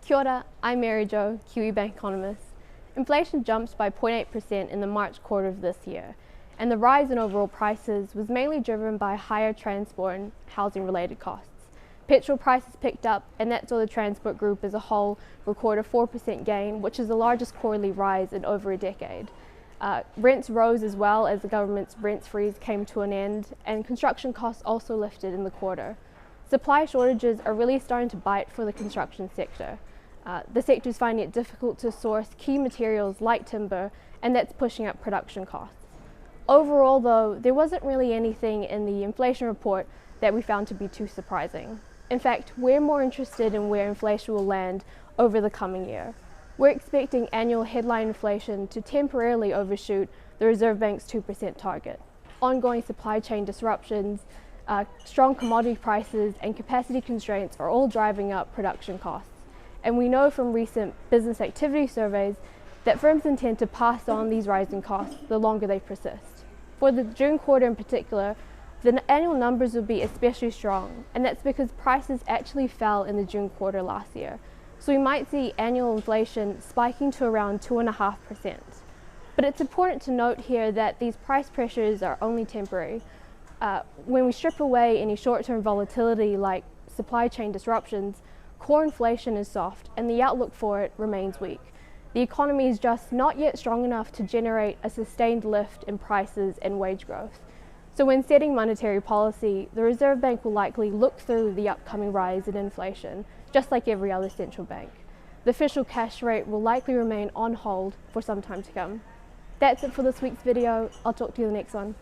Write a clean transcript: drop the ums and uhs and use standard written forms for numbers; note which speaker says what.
Speaker 1: Kia ora, I'm Mary Jo, Kiwibank economist. Inflation jumped by 0.8% in the March quarter of this year, and the rise in overall prices was mainly driven by higher transport and housing-related costs. Petrol prices picked up, and that saw the transport group as a whole record a 4% gain, which is the largest quarterly rise in over a decade. Rents rose as well as the government's rent freeze came to an end, and construction costs also lifted in the quarter. Supply shortages are really starting to bite for the construction sector. The sector is finding it difficult to source key materials like timber, and that's pushing up production costs. Overall, though, there wasn't really anything in the inflation report that we found to be too surprising. In fact, we're more interested in where inflation will land over the coming year. We're expecting annual headline inflation to temporarily overshoot the Reserve Bank's 2% target. Ongoing supply chain disruptions, strong commodity prices, and capacity constraints are all driving up production costs. And we know from recent business activity surveys that firms intend to pass on these rising costs the longer they persist. For the June quarter in particular, the annual numbers will be especially strong, and that's because prices actually fell in the June quarter last year. So we might see annual inflation spiking to around 2.5%. But it's important to note here that these price pressures are only temporary. When we strip away any short-term volatility like supply chain disruptions, core inflation is soft and the outlook for it remains weak. The economy is just not yet strong enough to generate a sustained lift in prices and wage growth. So when setting monetary policy, the Reserve Bank will likely look through the upcoming rise in inflation, just like every other central bank. The official cash rate will likely remain on hold for some time to come. That's it for this week's video. I'll talk to you in the next one.